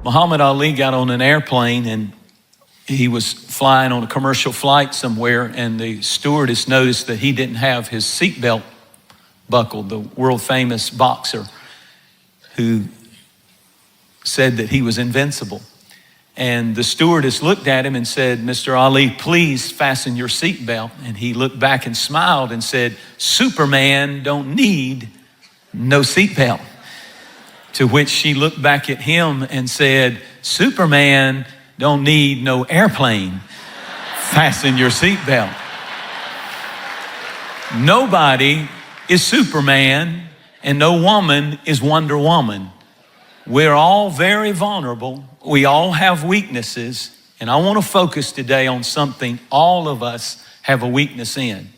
Muhammad Ali got on an airplane and he was flying on a commercial flight somewhere, and the stewardess noticed that he didn't have his seatbelt buckled, the world famous boxer who said that he was invincible. And the stewardess looked at him and said, "Mr. Ali, please fasten your seatbelt." And he looked back and smiled and said, "Superman don't need no seatbelt." To which she looked back at him and said, "Superman don't need no airplane. Fasten your seatbelt." Nobody is Superman and no woman is Wonder Woman. We're all very vulnerable. We all have weaknesses. And I want to focus today on something all of us have a weakness in.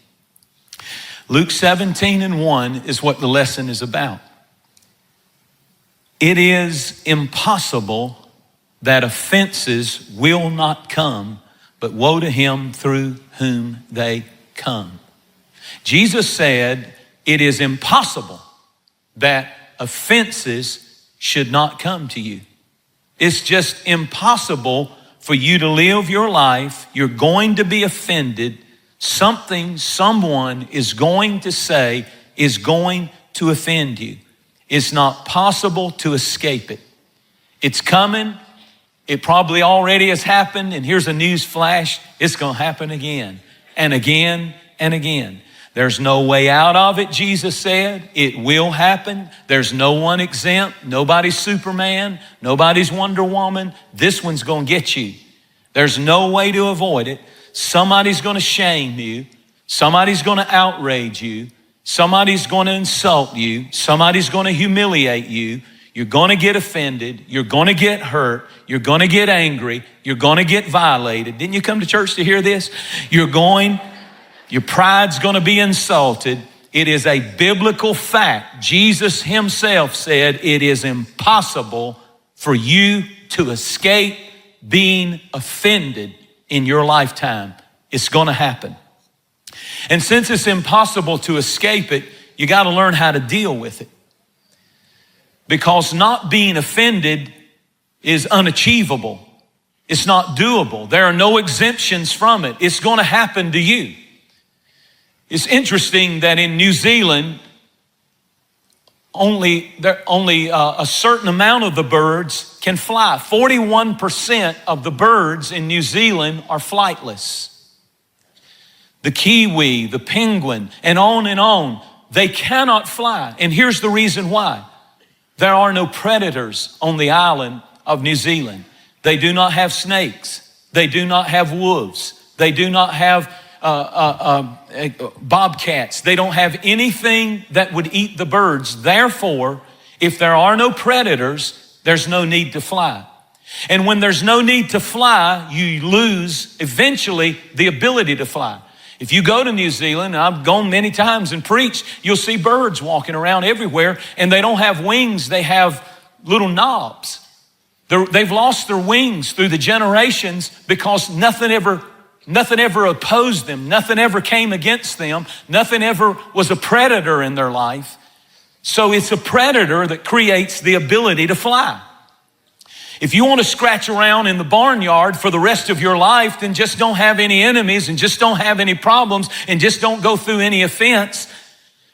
Luke 17:1 is what the lesson is about. It is impossible that offenses will not come, but woe to him through whom they come. Jesus said it is impossible that offenses should not come to you. It's just impossible for you to live your life. You're going to be offended. Something someone is going to say is going to offend you. It's not possible to escape it. It's coming. It probably already has happened. And here's a news flash. It's going to happen again and again and again. There's no way out of it, Jesus said. It will happen. There's no one exempt. Nobody's Superman. Nobody's Wonder Woman. This one's going to get you. There's no way to avoid it. Somebody's going to shame you. Somebody's going to outrage you. Somebody's going to insult you. Somebody's going to humiliate you. You're going to get offended. You're going to get hurt. You're going to get angry. You're going to get violated. Didn't you come to church to hear this? Your pride's going to be insulted. It is a biblical fact. Jesus himself said it is impossible for you to escape being offended in your lifetime. It's going to happen. And since it's impossible to escape it, you got to learn how to deal with it. Because not being offended is unachievable. It's not doable. There are no exemptions from it. It's going to happen to you. It's interesting that in New Zealand, only a certain amount of the birds can fly. 41% of the birds in New Zealand are flightless. The kiwi, the penguin, and on, they cannot fly. And here's the reason why. There are no predators on the island of New Zealand. They do not have snakes. They do not have wolves. They do not have bobcats. They don't have anything that would eat the birds. Therefore, if there are no predators, there's no need to fly. And when there's no need to fly, you lose eventually the ability to fly. If you go to New Zealand, and I've gone many times and preached, you'll see birds walking around everywhere, and they don't have wings, they have little knobs. They've lost their wings through the generations because nothing ever opposed them. Nothing ever came against them. Nothing ever was a predator in their life. So it's a predator that creates the ability to fly. If you want to scratch around in the barnyard for the rest of your life, then just don't have any enemies and just don't have any problems and just don't go through any offense.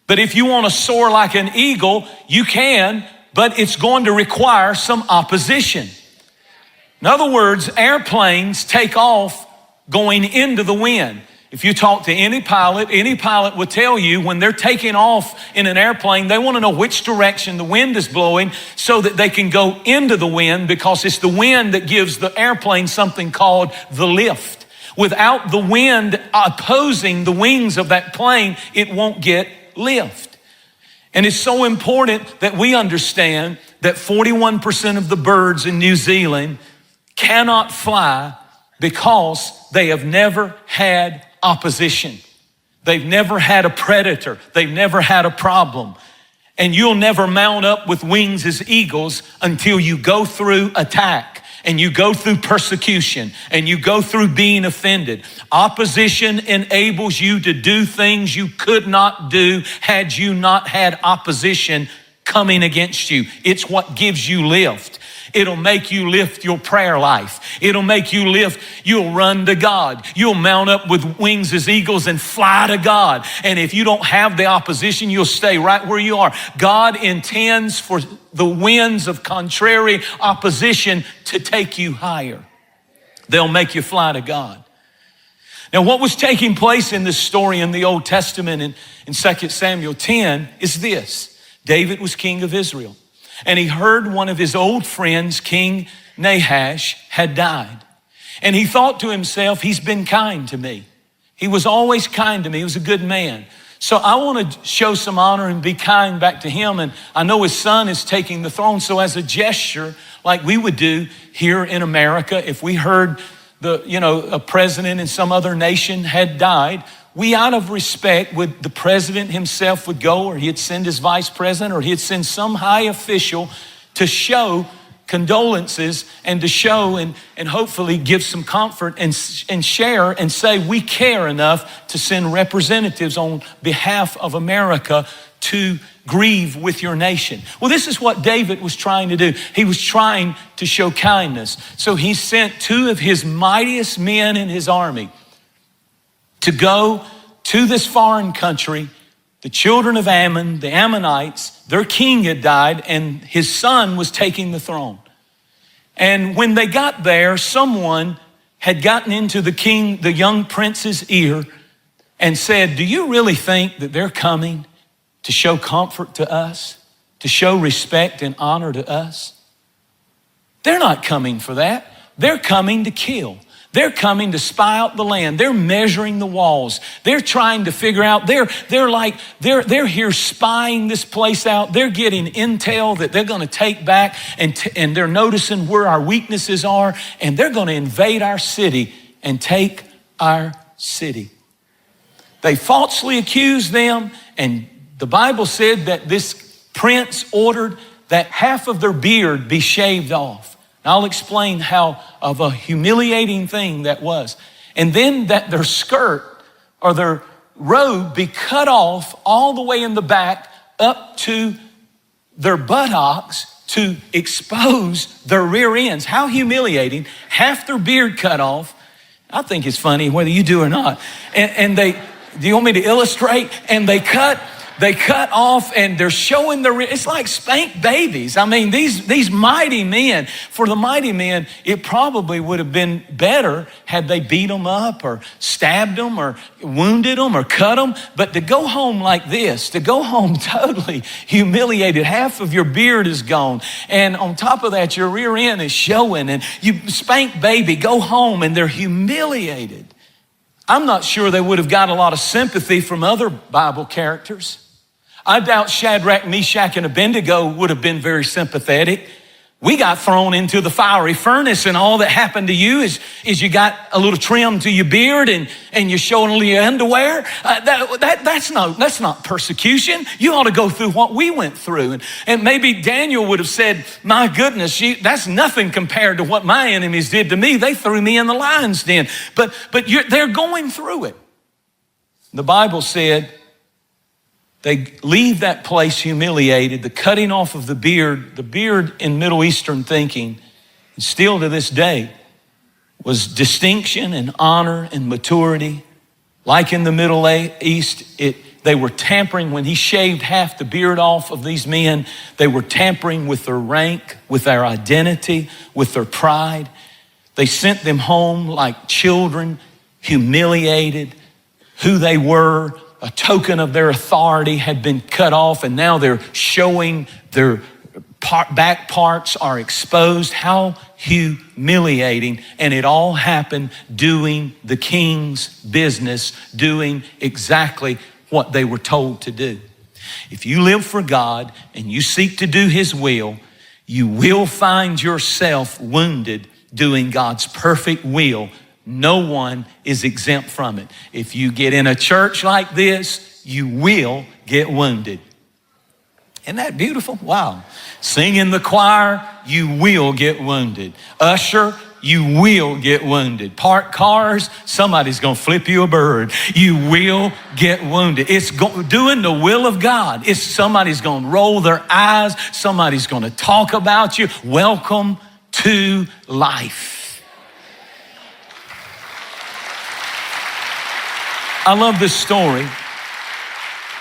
But if you want to soar like an eagle, you can, but it's going to require some opposition. In other words, airplanes take off going into the wind. If you talk to any pilot will tell you when they're taking off in an airplane, they want to know which direction the wind is blowing so that they can go into the wind, because it's the wind that gives the airplane something called the lift. Without the wind opposing the wings of that plane, it won't get lift. And it's so important that we understand that 41% of the birds in New Zealand cannot fly because they have never had opposition. They've never had a predator. They've never had a problem. And you'll never mount up with wings as eagles until you go through attack and you go through persecution and you go through being offended. Opposition enables you to do things you could not do had you not had opposition coming against you. It's what gives you lift. It'll make you lift your prayer life. It'll make you you'll run to God. You'll mount up with wings as eagles and fly to God. And if you don't have the opposition, you'll stay right where you are. God intends for the winds of contrary opposition to take you higher. They'll make you fly to God. Now, what was taking place in this story in the Old Testament in 2 Samuel 10 is this. David was king of Israel, and he heard one of his old friends, King Nahash, had died. And he thought to himself, he's been kind to me. He was always kind to me. He was a good man. So I want to show some honor and be kind back to him. And I know his son is taking the throne. So as a gesture, like we would do here in America, if we heard a president in some other nation had died, we out of respect the president himself would go, or he'd send his vice president, or he'd send some high official to show condolences and to show and hopefully give some comfort and share and say, we care enough to send representatives on behalf of America to grieve with your nation. Well, this is what David was trying to do. He was trying to show kindness. So he sent two of his mightiest men in his army to go to this foreign country. The children of Ammon, the Ammonites, their king had died and his son was taking the throne. And when they got there, someone had gotten into the young prince's ear and said, do you really think that they're coming to show comfort to us, to show respect and honor to us? They're not coming for that. They're coming to kill. They're coming to spy out the land. They're measuring the walls. They're trying to figure out, they're here spying this place out. They're getting intel that they're going to take back and they're noticing where our weaknesses are, and they're going to invade our city and take our city. They falsely accused them, and the Bible said that this prince ordered that half of their beard be shaved off. I'll explain how of a humiliating thing that was. And then that their skirt or their robe be cut off all the way in the back up to their buttocks to expose their rear ends. How humiliating. Half their beard cut off. I think it's funny whether you do or not. And do you want me to illustrate? And they cut off and they're showing it's like spanked babies. I mean, these mighty men, for the mighty men, it probably would have been better had they beat them up or stabbed them or wounded them or cut them. But to go home like this, to go home totally humiliated, half of your beard is gone. And on top of that, your rear end is showing, and you spank baby, go home, and they're humiliated. I'm not sure they would have got a lot of sympathy from other Bible characters. I doubt Shadrach, Meshach, and Abednego would have been very sympathetic. We got thrown into the fiery furnace, and all that happened to you is you got a little trim to your beard and you're showing only your underwear. That's not persecution. You ought to go through what we went through. And maybe Daniel would have said, my goodness, that's nothing compared to what my enemies did to me. They threw me in the lion's den. But they're going through it. The Bible said, they leave that place humiliated. The cutting off of the beard in Middle Eastern thinking, and still to this day, was distinction and honor and maturity. Like in the Middle East, they were tampering. When he shaved half the beard off of these men, they were tampering with their rank, with their identity, with their pride. They sent them home like children, humiliated, who they were. A token of their authority had been cut off, and now they're showing their back parts are exposed. How humiliating. And it all happened doing the king's business, doing exactly what they were told to do. If you live for God and you seek to do his will, you will find yourself wounded doing God's perfect will. No one is exempt from it. If you get in a church like this, you will get wounded. Isn't that beautiful? Wow. Sing in the choir, you will get wounded. Usher, you will get wounded. Park cars, somebody's gonna flip you a bird. You will get wounded. It's doing the will of God. It's somebody's gonna roll their eyes. Somebody's gonna talk about you. Welcome to life. I love this story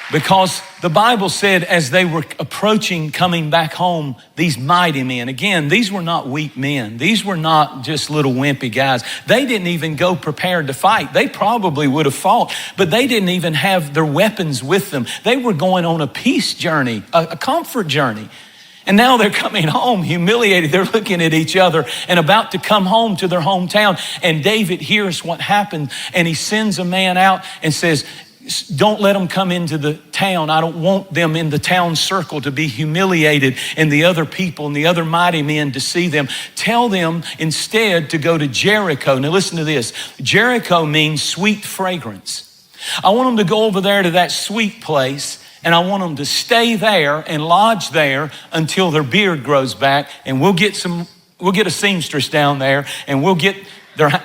because the Bible said as they were approaching, coming back home, these mighty men, again, these were not weak men. These were not just little wimpy guys. They didn't even go prepared to fight. They probably would have fought, but they didn't even have their weapons with them. They were going on a peace journey, a comfort journey. And now they're coming home humiliated. They're looking at each other and about to come home to their hometown. And David hears what happened, and he sends a man out and says, don't let them come into the town. I don't want them in the town circle to be humiliated and the other people and the other mighty men to see them. Tell them instead to go to Jericho. Now listen to this. Jericho means sweet fragrance. I want them to go over there to that sweet place, and I want them to stay there and lodge there until their beard grows back, and we'll get a seamstress down there, and we'll get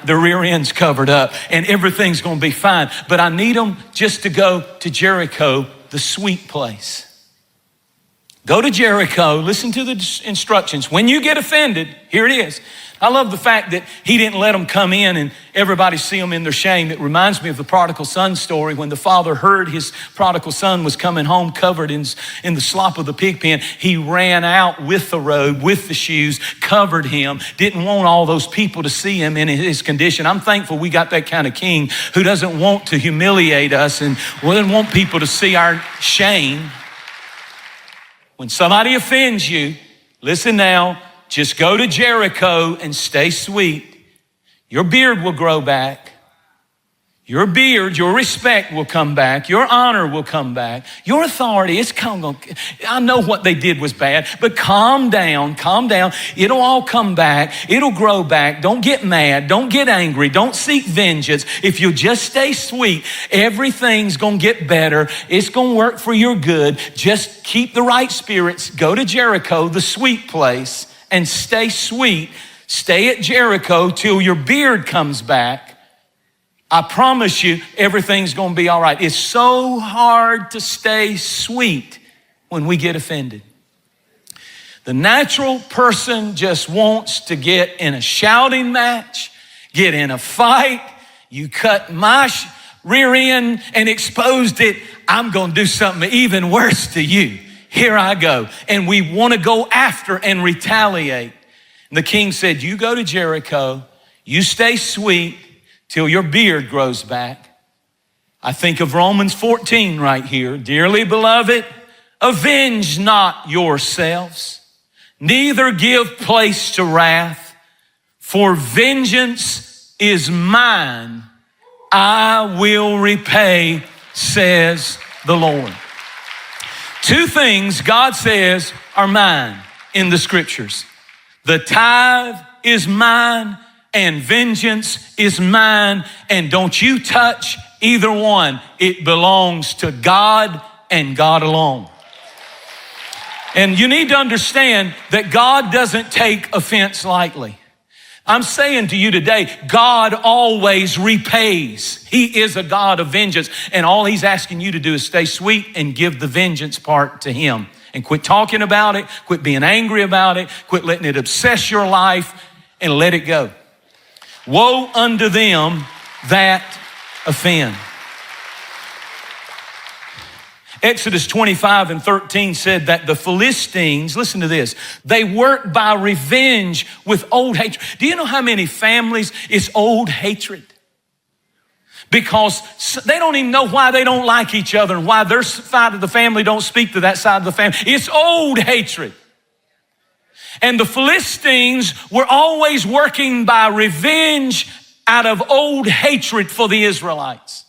their rear ends covered up, and everything's gonna be fine. But I need them just to go to Jericho, the sweet place. Go to Jericho, listen to the instructions. When you get offended, here it is. I love the fact that he didn't let them come in and everybody see them in their shame. It reminds me of the prodigal son story when the father heard his prodigal son was coming home covered in the slop of the pig pen. He ran out with the robe, with the shoes, covered him, didn't want all those people to see him in his condition. I'm thankful we got that kind of king who doesn't want to humiliate us and doesn't want people to see our shame. When somebody offends you, listen now, just go to Jericho and stay sweet. Your beard will grow back. Your beard, your respect will come back. Your honor will come back. Your authority, I know what they did was bad, but calm down. It'll all come back. It'll grow back. Don't get mad. Don't get angry. Don't seek vengeance. If you just stay sweet, everything's gonna get better. It's gonna work for your good. Just keep the right spirits. Go to Jericho, the sweet place, and stay sweet. Stay at Jericho till your beard comes back. I promise you, everything's gonna be all right. It's so hard to stay sweet when we get offended. The natural person just wants to get in a shouting match, get in a fight. You cut my rear end and exposed it. I'm gonna do something even worse to you. Here I go. And we wanna go after and retaliate. And the king said, you go to Jericho, you stay sweet, till your beard grows back. I think of Romans 14 right here. Dearly beloved, avenge not yourselves, neither give place to wrath, for vengeance is mine. I will repay, says the Lord. Two things God says are mine in the scriptures. The tithe is mine, and vengeance is mine, and don't you touch either one. It belongs to God and God alone. And you need to understand that God doesn't take offense lightly. I'm saying to you today, God always repays. He is a God of vengeance, and all he's asking you to do is stay sweet and give the vengeance part to him. And quit talking about it, quit being angry about it, quit letting it obsess your life, and let it go. Woe unto them that offend. Exodus 25:13 said that the Philistines, listen to this, they work by revenge with old hatred. Do you know how many families it's old hatred? Because they don't even know why they don't like each other and why their side of the family don't speak to that side of the family. It's old hatred. And the Philistines were always working by revenge out of old hatred for the Israelites.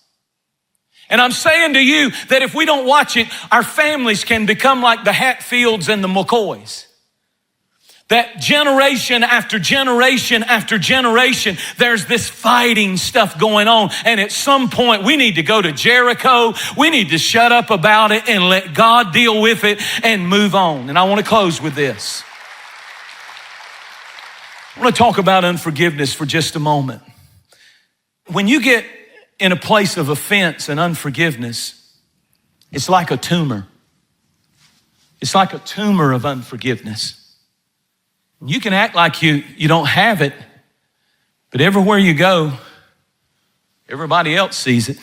And I'm saying to you that if we don't watch it, our families can become like the Hatfields and the McCoys. That generation after generation after generation, there's this fighting stuff going on. And at some point, we need to go to Jericho. We need to shut up about it and let God deal with it and move on. And I want to close with this. I want to talk about unforgiveness for just a moment. When you get in a place of offense and unforgiveness, it's like a tumor. It's like a tumor of unforgiveness. You can act like you don't have it, but everywhere you go, everybody else sees it.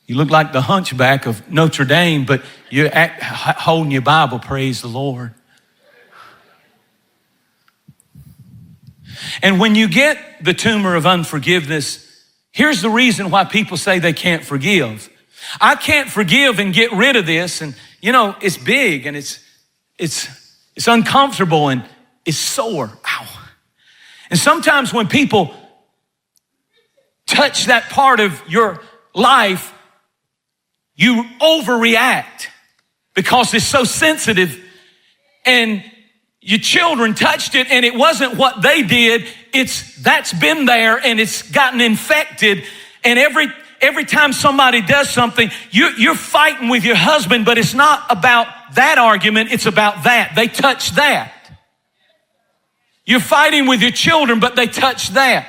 You look like the hunchback of Notre Dame, but you're holding your Bible, praise the Lord. And when you get the tumor of unforgiveness, here's the reason why people say they can't forgive. I can't forgive and get rid of this, and it's big and it's uncomfortable and it's sore. Ow. And sometimes when people touch that part of your life, you overreact because it's so sensitive, and your children touched it and it wasn't what they did. That's been there and it's gotten infected. And every time somebody does something, you're fighting with your husband, but it's not about that argument. It's about that. They touched that. You're fighting with your children, but they touched that.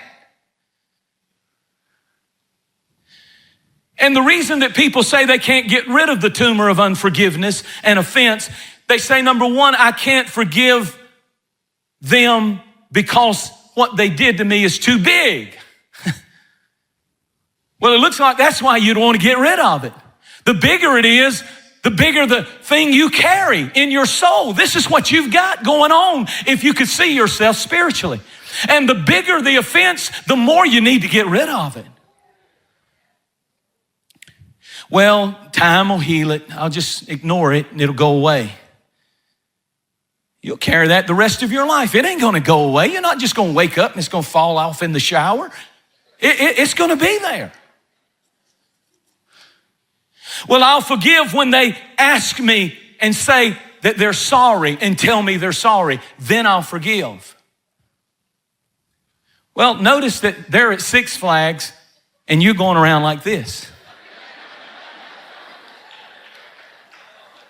And the reason that people say they can't get rid of the tumor of unforgiveness and offense, they say, number one, I can't forgive them because what they did to me is too big. Well, it looks like that's why you don't want to get rid of it. The bigger it is, the bigger the thing you carry in your soul. This is what you've got going on if you could see yourself spiritually. And the bigger the offense, the more you need to get rid of it. Well, time will heal it. I'll just ignore it and it'll go away. You'll carry that the rest of your life. It ain't going to go away. You're not just going to wake up and it's going to fall off in the shower. It's going to be there. Well, I'll forgive when they ask me and say that they're sorry and tell me they're sorry. Then I'll forgive. Well, notice that they're at Six Flags and you're going around like this.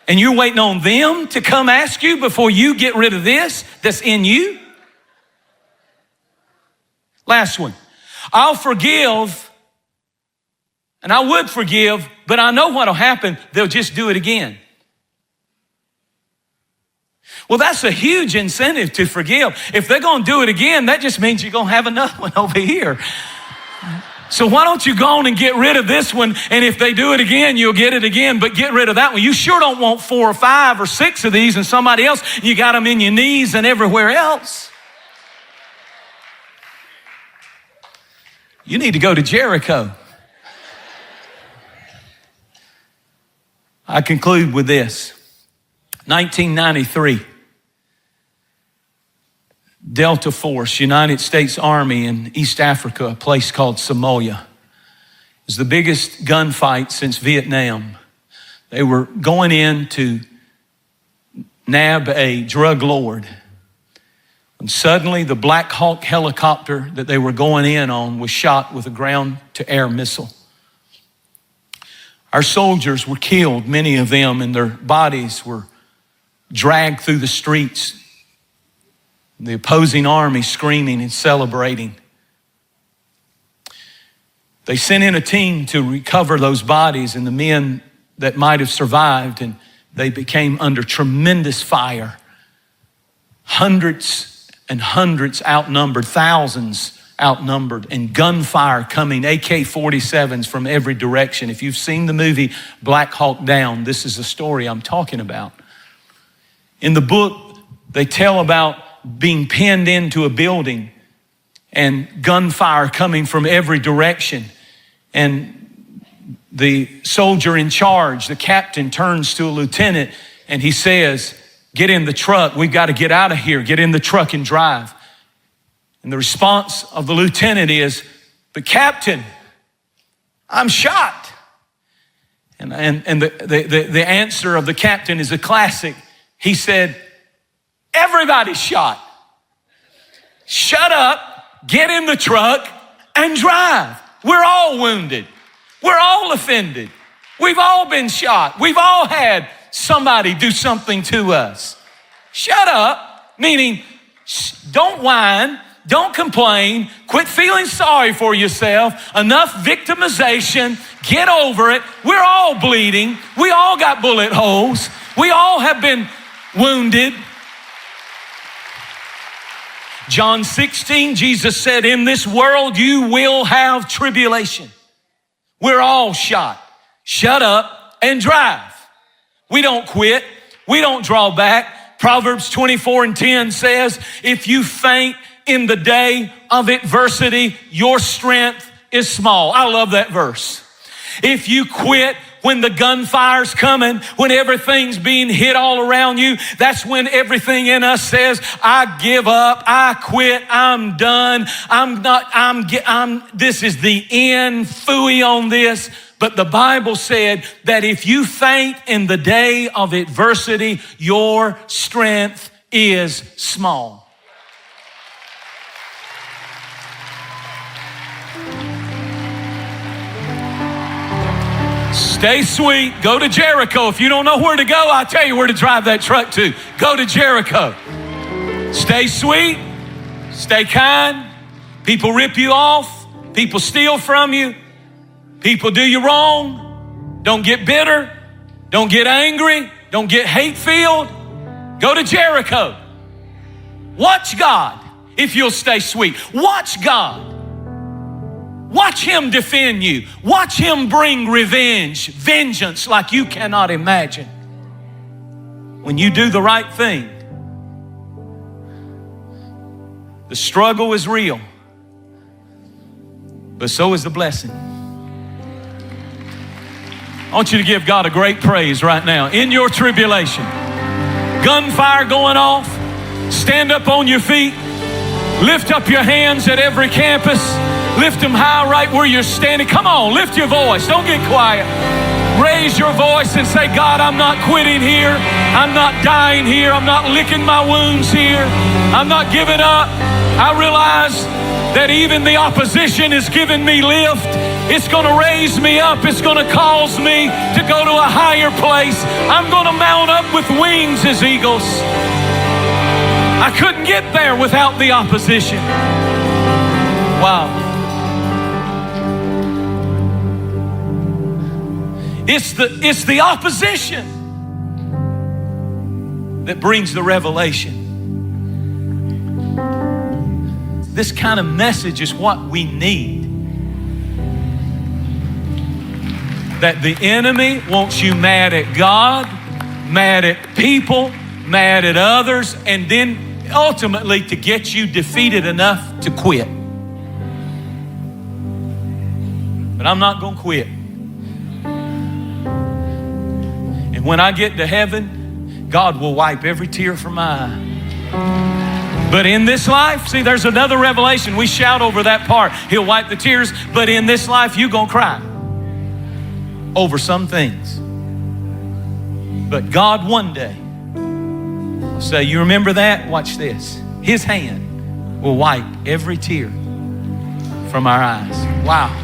And you're waiting on them to come ask you before you get rid of this that's in you. Last one. I'll forgive, and I would forgive, but I know what'll happen. They'll just do it again. Well, that's a huge incentive to forgive. If they're going to do it again, that just means you're going to have another one over here. So why don't you go on and get rid of this one, and if they do it again, you'll get it again, but get rid of that one. You sure don't want 4 or 5 or 6 of these and somebody else, you got them in your knees and everywhere else. You need to go to Jericho. I conclude with this. 1993. Delta Force, United States Army in East Africa, a place called Somalia. It was the biggest gunfight since Vietnam. They were going in to nab a drug lord. And suddenly the Black Hawk helicopter that they were going in on was shot with a ground-to-air missile. Our soldiers were killed, many of them, and their bodies were dragged through the streets. The opposing army screaming and celebrating. They sent in a team to recover those bodies and the men that might have survived, and they became under tremendous fire. Hundreds and hundreds outnumbered, thousands outnumbered, and gunfire coming, AK-47s from every direction. If you've seen the movie Black Hawk Down, this is the story I'm talking about. In the book, they tell about being pinned into a building and gunfire coming from every direction. And the soldier in charge, the captain, turns to a lieutenant and he says, "Get in the truck. We've got to get out of here. Get in the truck and drive." And the response of the lieutenant is, "But Captain, I'm shot." And the answer of the captain is a classic. He said, "Everybody's shot. Shut up, get in the truck, and drive. We're all wounded. We're all offended. We've all been shot. We've all had somebody do something to us. Shut up," meaning Don't whine. Don't complain. Quit feeling sorry for yourself. Enough victimization. Get over it. We're all bleeding. We all got bullet holes. We all have been wounded. John 16, Jesus said, in this world you will have tribulation. We're all shot. Shut up and drive. We don't quit. We don't draw back. Proverbs 24:10 says, if you faint in the day of adversity, your strength is small. I love that verse. If you quit when the gunfire's coming, when everything's being hit all around you, that's when everything in us says, I give up, I quit, I'm done, this is the end, phooey on this. But the Bible said that if you faint in the day of adversity, your strength is small. Stay sweet. Go to Jericho. If you don't know where to go, I'll tell you where to drive that truck to. Go to Jericho. Stay sweet. Stay kind. People rip you off. People steal from you. People do you wrong. Don't get bitter. Don't get angry. Don't get hate-filled. Go to Jericho. Watch God if you'll stay sweet. Watch God. Watch Him defend you. Watch Him bring revenge, vengeance like you cannot imagine. When you do the right thing, the struggle is real, but so is the blessing. I want you to give God a great praise right now. In your tribulation, gunfire going off, stand up on your feet, lift up your hands at every campus. Lift them high right where you're standing. Come on, lift your voice. Don't get quiet. Raise your voice and say, God, I'm not quitting here. I'm not dying here. I'm not licking my wounds here. I'm not giving up. I realize that even the opposition is giving me lift. It's going to raise me up. It's going to cause me to go to a higher place. I'm going to mount up with wings as eagles. I couldn't get there without the opposition. Wow. It's the opposition that brings the revelation. This kind of message is what we need. That the enemy wants you mad at God, mad at people, mad at others, and then ultimately to get you defeated enough to quit. But I'm not going to quit. When I get to heaven, God will wipe every tear from my eye. But in this life, see, there's another revelation. We shout over that part. He'll wipe the tears. But in this life, you're going to cry over some things. But God one day will say, you remember that? Watch this. His hand will wipe every tear from our eyes. Wow.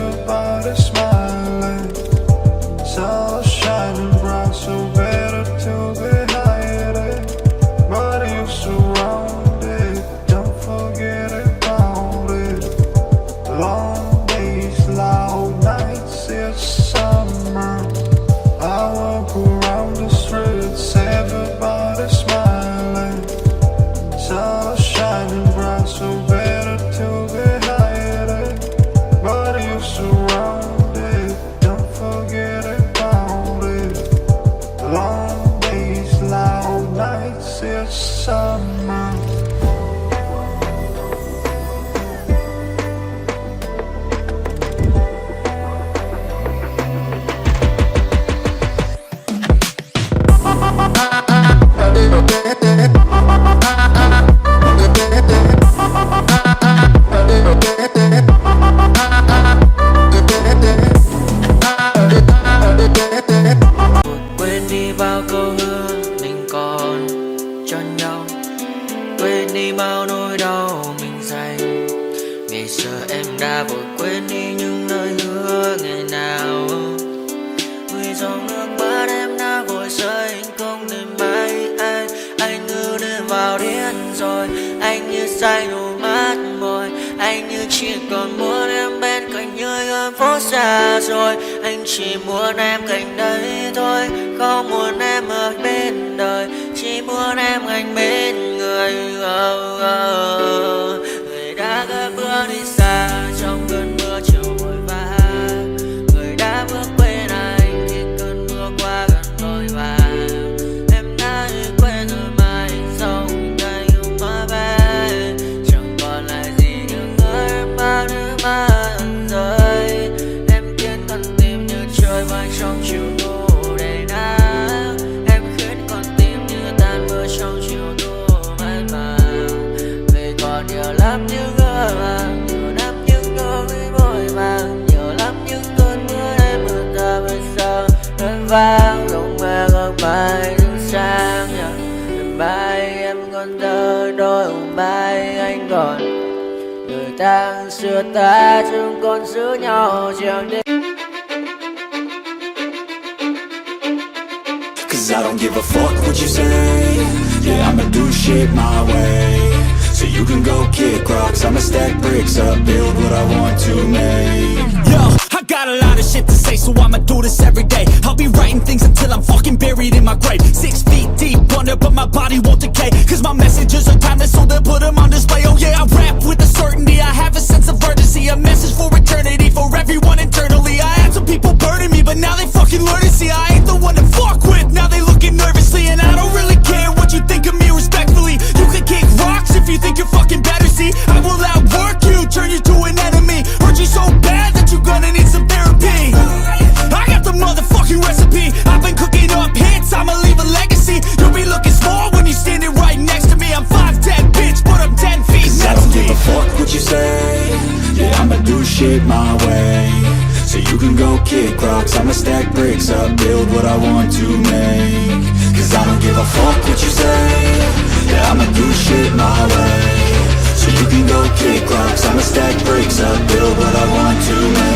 everybody smiling. Sun shining bright, so better to be hiding. But you surrounded, don't forget about it. Long days, loud nights, it's summer. I walk around the streets, everybody smiling. Sun shining bright, so better to be hiding. But you surrounded, don't forget about it. Long days, loud nights, it's summer. Quên đi bao câu hứa mình còn cho nhau, quên đi bao nỗi đau mình dành. Ngày xưa em đã vội quên đi những lời hứa ngày nào, vì dòng nước mắt em đã vội rơi, anh không thể bay anh như đến vào điên rồi, anh như say đôi mắt môi, anh như chỉ còn muốn em bên cạnh như gần phố xa rồi, anh chỉ muốn em cạnh đấy thôi, không muốn em ở bên đời, chỉ muốn em anh bên người. Người đã gỡ bước đi xa trong cơn mưa chiều vội vã, người đã bước quên anh khi cơn mưa qua gần vội vã. Em đã quên rồi mà anh sống đây không má bé, chẳng còn lại gì những người em bao nước mắt rơi. Em khiến con tim như trôi bay trong chiều thu đầy nắng, em khiến con tim như tan mưa trong chiều thu mát màng. Vì còn nhiều lắm những ngỡ màng, nhiều lắm những nỗi vội vàng, nhiều lắm những cơn mưa em mưa ta bây giờ vẫn vang không mẹ không bay đứng sang nhờ. Mai em còn thơ đôi hôm mai anh còn người ta xưa ta chúng còn giữ nhau chẳng đêm. Cause I don't give a fuck what you say. Yeah, I'ma do shit my way. So you can go kick rocks, I'ma stack bricks up, build what I want to make. Yo, I got a lot of shit to say, so I'ma do this every day. I'll be writing things until I'm fucking buried in my grave. 6 feet deep under, but my body won't decay. Cause my messages are timeless, so they'll put them on display. Oh yeah, I rap with a certainty, I have a sense of urgency. A message for eternity, for everyone internally. I had some people burning me, but now they fucking learn to see I ain't the one to fuck with. Now they looking nervously, and I don't really care what you think of me respectfully. You can kick rocks if you think you're fucking better, see. I will outwork you, turn you to an enemy. Hurt you so bad that you're gonna need some therapy. I got the motherfucking recipe, I've been cooking up hits, I'ma leave a legacy. You'll be looking small when you're standing right next to me. I'm 5'10", bitch, but I'm 10 feet. Cause I don't give a fuck what you say. Yeah, I'ma do shit my way. So you can go kick rocks, I'ma stack bricks up, build what I want to make. Cause I don't give a fuck what you say. Yeah, I'ma do shit my way. So you can go kick rocks, I'ma stack bricks up, build what I want to make.